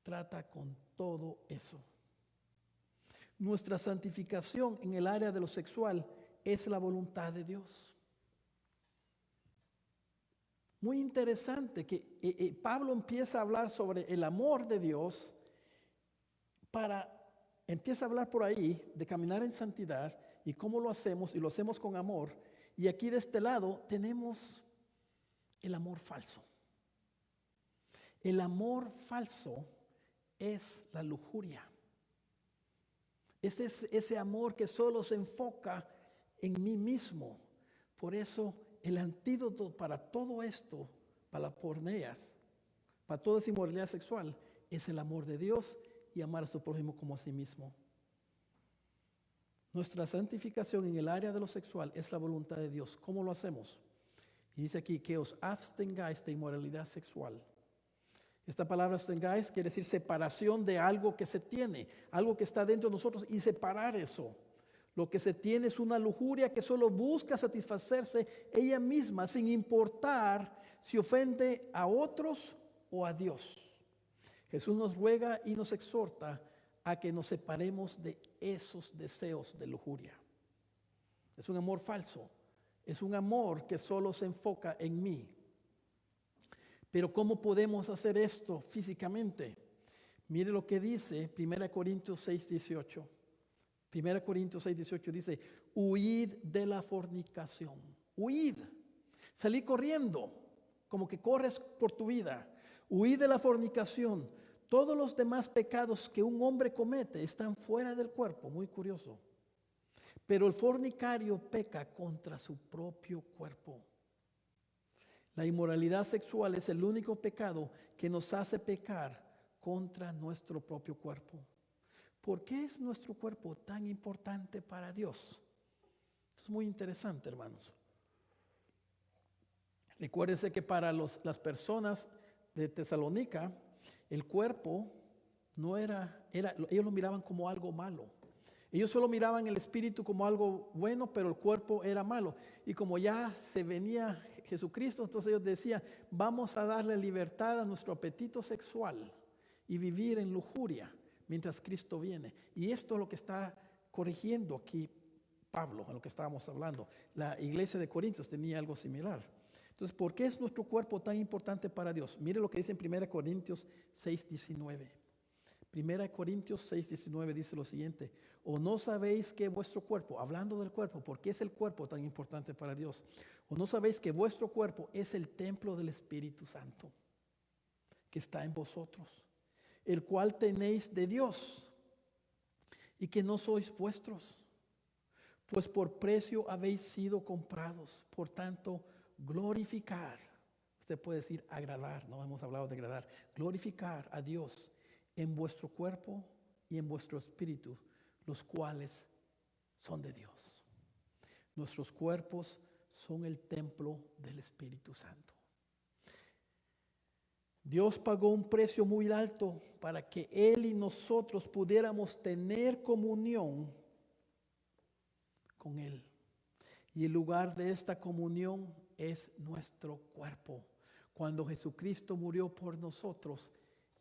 trata con todo eso. Nuestra santificación en el área de lo sexual es la voluntad de Dios. Muy interesante que Pablo empieza a hablar sobre el amor de Dios empieza a hablar por ahí de caminar en santidad y cómo lo hacemos, y lo hacemos con amor. Y aquí de este lado tenemos el amor falso. El amor falso es la lujuria. Es ese amor que solo se enfoca en mí mismo. Por eso el antídoto para todo esto, para las porneas, para toda esa inmoralidad sexual, es el amor de Dios y amar a su prójimo como a sí mismo. Nuestra santificación en el área de lo sexual es la voluntad de Dios. ¿Cómo lo hacemos? Y dice aquí que os abstengáis de inmoralidad sexual. Esta palabra abstengáis quiere decir separación de algo que se tiene, algo que está dentro de nosotros, y separar eso. Lo que se tiene es una lujuria que solo busca satisfacerse ella misma sin importar si ofende a otros o a Dios. Jesús nos ruega y nos exhorta a que nos separemos de esos deseos de lujuria. Es un amor falso, es un amor que solo se enfoca en mí. Pero ¿cómo podemos hacer esto físicamente? Mire lo que dice 1 Corintios 6:18. 1 Corintios 6:18 dice, huid de la fornicación. Huid. Salí corriendo, como que corres por tu vida. Huid de la fornicación. Todos los demás pecados que un hombre comete están fuera del cuerpo. Muy curioso. Pero el fornicario peca contra su propio cuerpo. La inmoralidad sexual es el único pecado que nos hace pecar contra nuestro propio cuerpo. ¿Por qué es nuestro cuerpo tan importante para Dios? Esto es muy interesante, hermanos. Recuérdense que para las personas de Tesalónica, el cuerpo no ellos lo miraban como algo malo. Ellos solo miraban el espíritu como algo bueno, pero el cuerpo era malo. Y como ya se venía Jesucristo, entonces ellos decían, vamos a darle libertad a nuestro apetito sexual y vivir en lujuria mientras Cristo viene. Y esto es lo que está corrigiendo aquí Pablo, en lo que estábamos hablando. La iglesia de Corintios tenía algo similar. Entonces, ¿por qué es nuestro cuerpo tan importante para Dios? Mire lo que dice en 1 Corintios 6:19. 1 Corintios 6:19 dice lo siguiente: ¿o no sabéis que vuestro cuerpo, hablando del cuerpo, porque es el cuerpo tan importante para Dios, o no sabéis que vuestro cuerpo es el templo del Espíritu Santo que está en vosotros, el cual tenéis de Dios, y que no sois vuestros? Pues por precio habéis sido comprados. Por tanto, glorificar. Usted puede decir agradar, no hemos hablado de agradar. Glorificar a Dios en vuestro cuerpo y en vuestro espíritu, los cuales son de Dios. Nuestros cuerpos son el templo del Espíritu Santo. Dios pagó un precio muy alto para que Él y nosotros pudiéramos tener comunión con Él. Y el lugar de esta comunión es nuestro cuerpo. Cuando Jesucristo murió por nosotros,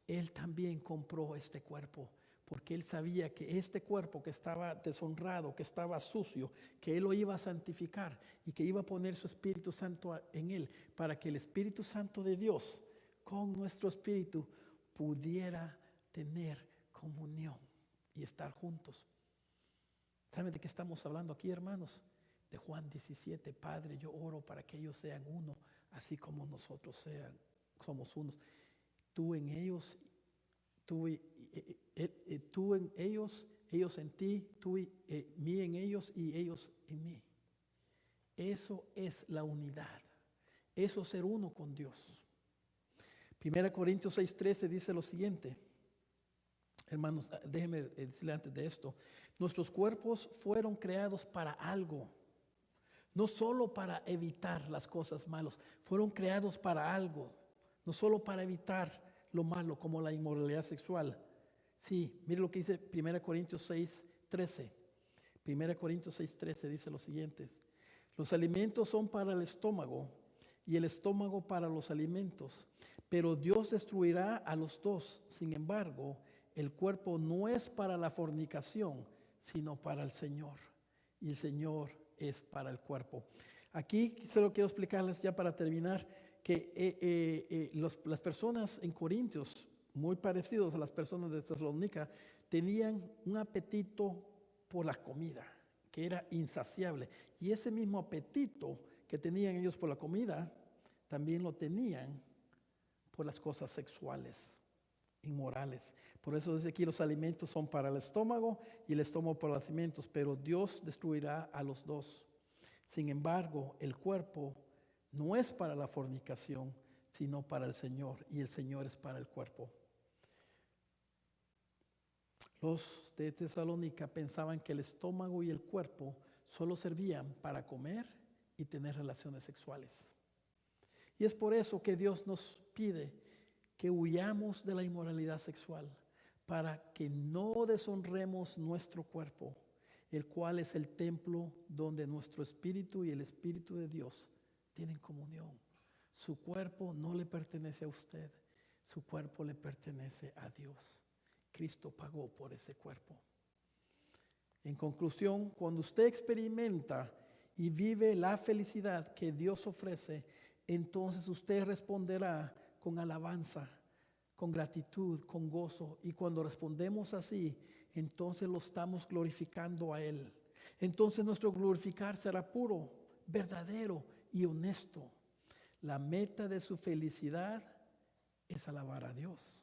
Él también compró este cuerpo, porque Él sabía que este cuerpo que estaba deshonrado, que estaba sucio, que Él lo iba a santificar y que iba a poner su Espíritu Santo en Él, para que el Espíritu Santo de Dios con nuestro espíritu pudiera tener comunión y estar juntos. ¿Saben de qué estamos hablando aquí, hermanos? De Juan 17, Padre, yo oro para que ellos sean uno, así como nosotros somos unos. Tú en ellos, tú en ellos, ellos en ti, tú mí en ellos y ellos en mí. Eso es la unidad. Eso es ser uno con Dios. 1 Corintios 6:13 dice lo siguiente. Hermanos, déjenme decirle antes de esto. Nuestros cuerpos fueron creados para algo. No solo para evitar las cosas malas. Fueron creados para algo. No solo para evitar lo malo como la inmoralidad sexual. Sí, mire lo que dice 1 Corintios 6:13. 1 Corintios 6:13 dice lo siguiente. Los alimentos son para el estómago y el estómago para los alimentos. Pero Dios destruirá a los dos. Sin embargo, el cuerpo no es para la fornicación, sino para el Señor. Y el Señor es para el cuerpo. Aquí solo quiero explicarles ya para terminar que las personas en Corintios, muy parecidos a las personas de Tesalónica, tenían un apetito por la comida, que era insaciable. Y ese mismo apetito que tenían ellos por la comida, también lo tenían por las cosas sexuales, inmorales. Por eso dice aquí los alimentos son para el estómago y el estómago para los alimentos, pero Dios destruirá a los dos. Sin embargo, el cuerpo no es para la fornicación, sino para el Señor, y el Señor es para el cuerpo. Los de Tesalónica pensaban que el estómago y el cuerpo solo servían para comer y tener relaciones sexuales. Y es por eso que Dios nos pide que huyamos de la inmoralidad sexual, para que no deshonremos nuestro cuerpo, el cual es el templo donde nuestro espíritu y el Espíritu de Dios tienen comunión. Su cuerpo no le pertenece a usted, su cuerpo le pertenece a Dios. Cristo pagó por ese cuerpo. En conclusión, cuando usted experimenta y vive la felicidad que Dios ofrece, entonces usted responderá con alabanza, con gratitud, con gozo. Y cuando respondemos así, entonces lo estamos glorificando a Él. Entonces nuestro glorificar será puro, verdadero y honesto. La meta de su felicidad es alabar a Dios.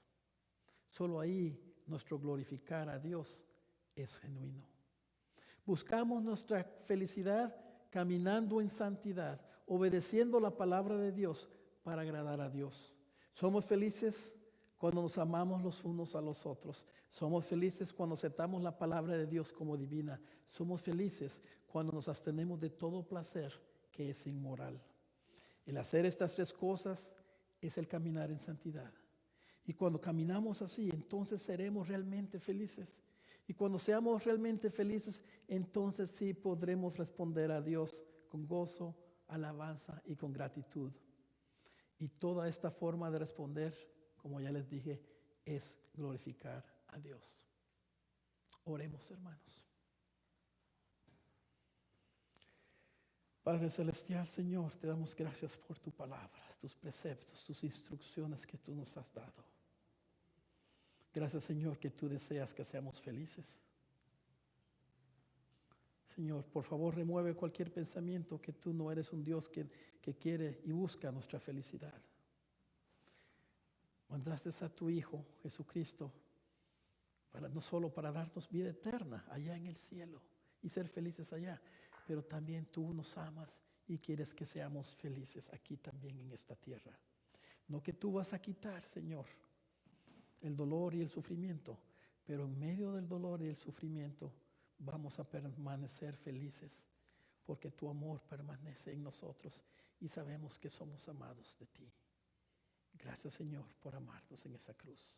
Solo ahí nuestro glorificar a Dios es genuino. Buscamos nuestra felicidad caminando en santidad, obedeciendo la palabra de Dios para agradar a Dios. Somos felices cuando nos amamos los unos a los otros. Somos felices cuando aceptamos la palabra de Dios como divina. Somos felices cuando nos abstenemos de todo placer que es inmoral. El hacer estas tres cosas es el caminar en santidad. Y cuando caminamos así, entonces seremos realmente felices. Y cuando seamos realmente felices, entonces sí podremos responder a Dios con gozo, alabanza y con gratitud. Y toda esta forma de responder, como ya les dije, es glorificar a Dios. Oremos, hermanos. Padre Celestial, Señor, te damos gracias por tu palabra, tus preceptos, tus instrucciones que tú nos has dado. Gracias, Señor, que tú deseas que seamos felices. Señor, por favor, remueve cualquier pensamiento que tú no eres un Dios que quiere y busca nuestra felicidad. Mandaste a tu Hijo, Jesucristo, no solo para darnos vida eterna allá en el cielo y ser felices allá, pero también tú nos amas y quieres que seamos felices aquí también en esta tierra. No que tú vas a quitar, Señor, el dolor y el sufrimiento, pero en medio del dolor y el sufrimiento vamos a permanecer felices porque tu amor permanece en nosotros y sabemos que somos amados de ti. Gracias, Señor, por amarnos en esa cruz.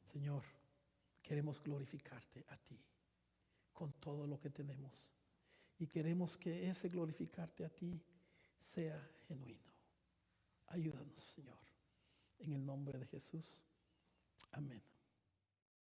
Señor, queremos glorificarte a ti con todo lo que tenemos y queremos que ese glorificarte a ti sea genuino. Ayúdanos, Señor, en el nombre de Jesús. Amén.